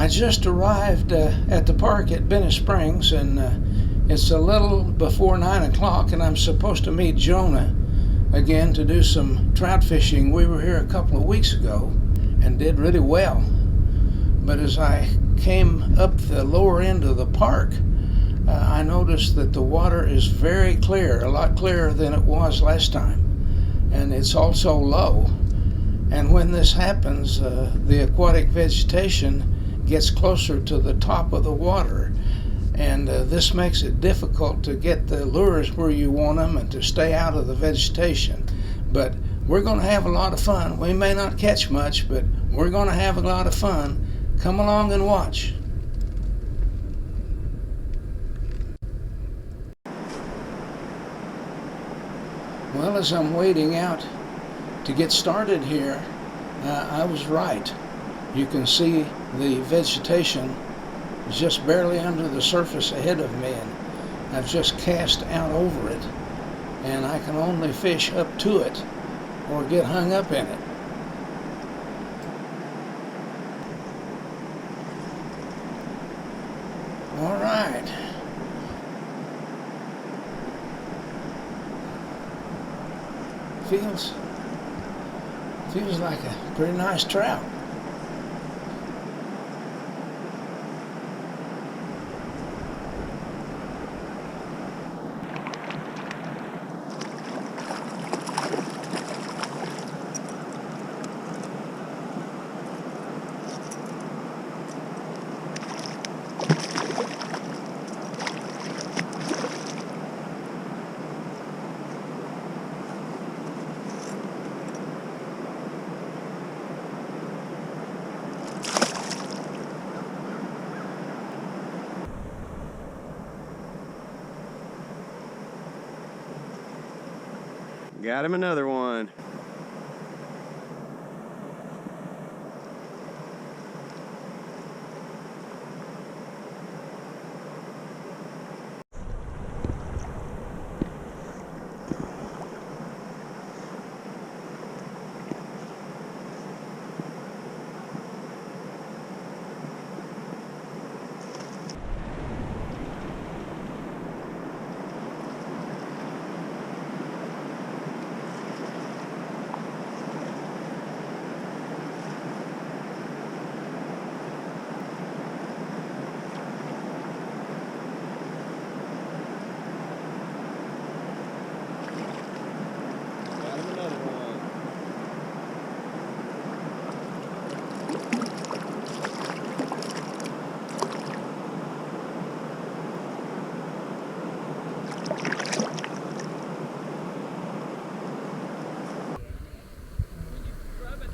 I just arrived at the park at Bennett Springs, and it's a little before 9 o'clock, and I'm supposed to meet Jonna again to do some trout fishing. We were here a couple of weeks ago and did really well. But as I came up the lower end of the park, I noticed that the water is very clear, a lot clearer than it was last time. And it's also low. And when this happens, the aquatic vegetation gets closer to the top of the water. And this makes it difficult to get the lures where you want them and to stay out of the vegetation. But we're going to have a lot of fun. We may not catch much, but we're going to have a lot of fun. Come along and watch. Well, as I'm wading out to get started here, I was right. You can see the vegetation just barely under the surface ahead of me, and I've just cast out over it, and I can only fish up to it or get hung up in it. All right. Feels like a pretty nice trout. Got him another one.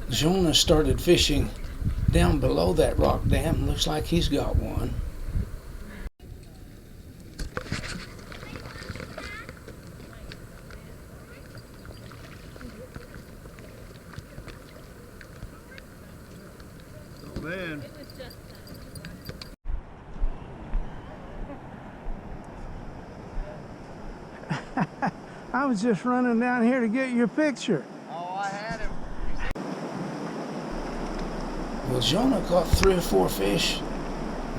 Jonna started fishing down below that rock dam. Looks like he's got one. Oh man. I was just running down here to get your picture. Oh, I had him. Well, Jonna caught 3 or 4 fish,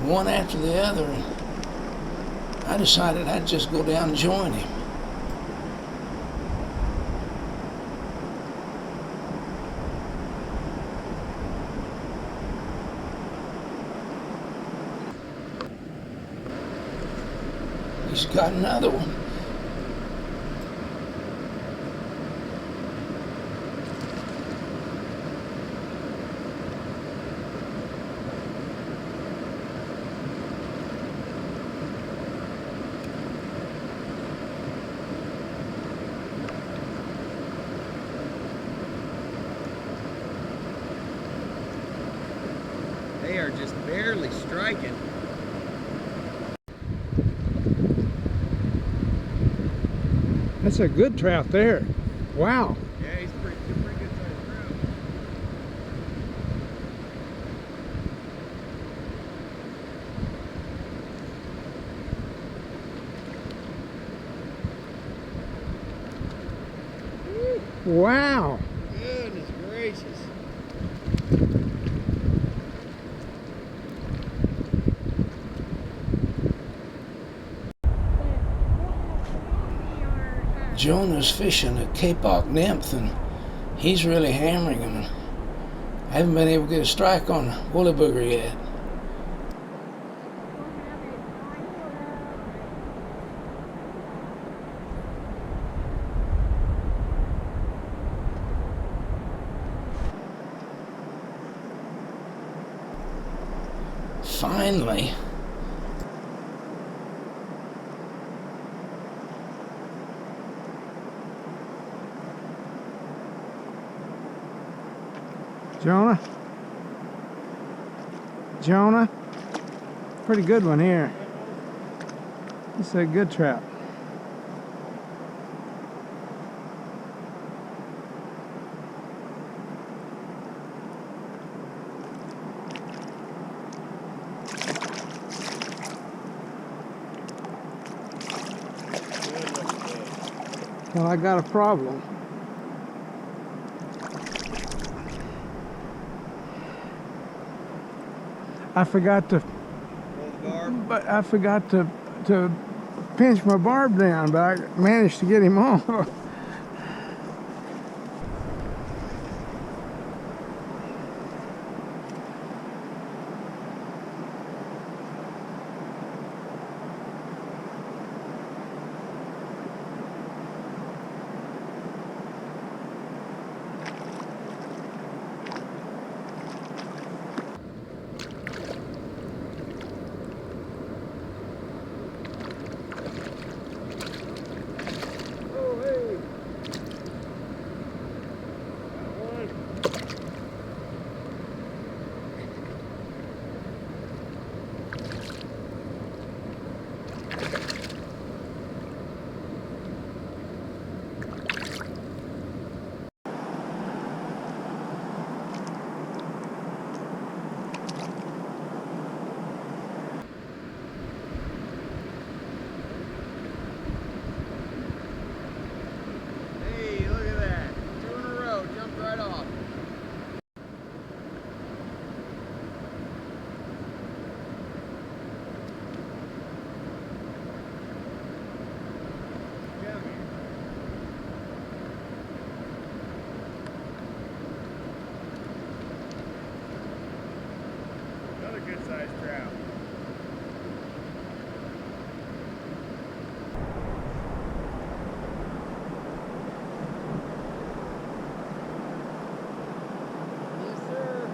one after the other, and I decided I'd just go down and join him. He's got another one. They are just barely striking. That's a good trout there. Wow. Yeah, he's pretty good sized trout. Wow. Goodness gracious. Jonah's fishing a kapok nymph, and he's really hammering them. I haven't been able to get a strike on woolly booger yet. Finally, Jonna, pretty good one here. It's a good trout. Well, I got a problem. I forgot to pinch my barb down, but I managed to get him on. Hey, look at that. 2 in a row. Jumped right off. Come here. Another good sized trout. Yes, sir.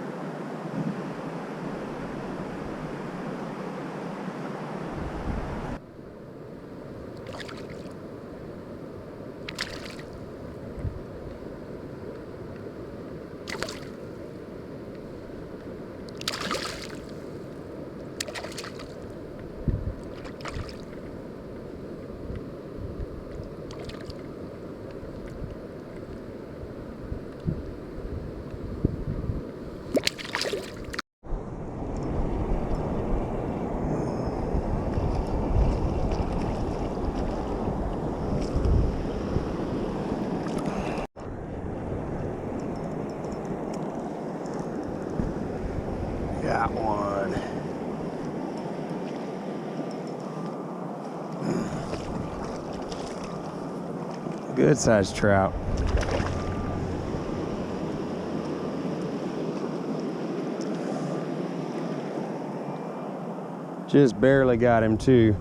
Got one. Good sized trout. Just barely got him too.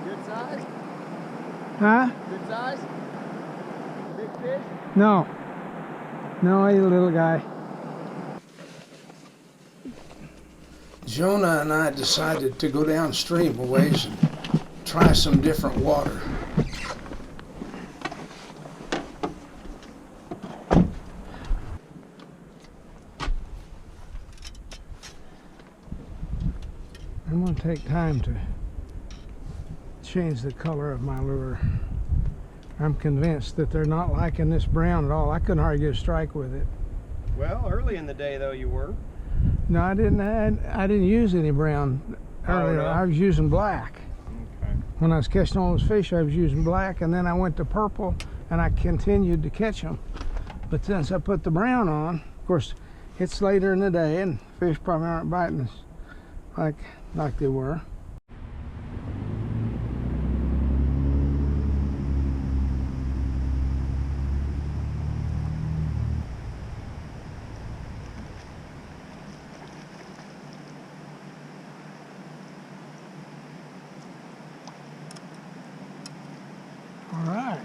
Good size? Huh? Good size? Big fish? No. No, he's a little guy. Jonna and I decided to go downstream a ways and try some different water. I'm going to take time to change the color of my lure. I'm convinced that they're not liking this brown at all. I couldn't hardly get a strike with it. Well, early in the day though you were. No, I didn't use any brown earlier. no? I was using black. Okay. When I was catching all those fish, I was using black, and then I went to purple, and I continued to catch them. But since I put the brown on, of course, it's later in the day, and fish probably aren't biting us like they were. All right.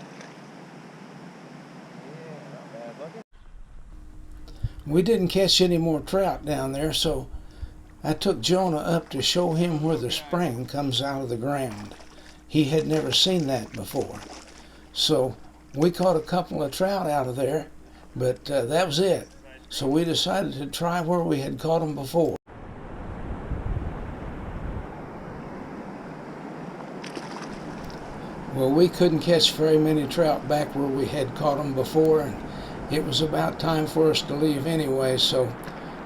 We didn't catch any more trout down there, so I took Jonna up to show him where the spring comes out of the ground. He had never seen that before. So we caught a couple of trout out of there, but that was it. So we decided to try where we had caught them before. Well, we couldn't catch very many trout back where we had caught them before, and it was about time for us to leave anyway, so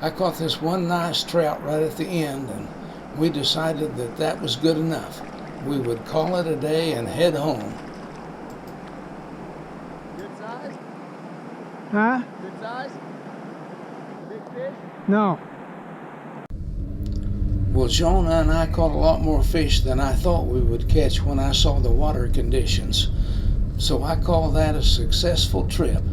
I caught this one nice trout right at the end, and we decided that that was good enough. We would call it a day and head home. Good size? Huh? Good size? Big fish? No. Well, Jonna and I caught a lot more fish than I thought we would catch when I saw the water conditions. So I call that a successful trip.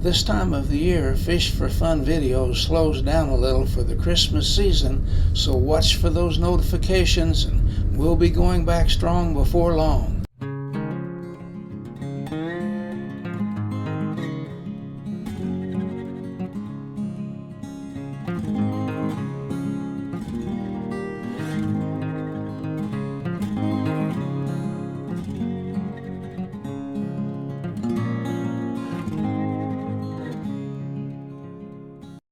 This time of the year, Fish for Fun videos slows down a little for the Christmas season, so watch for those notifications, and we'll be going back strong before long.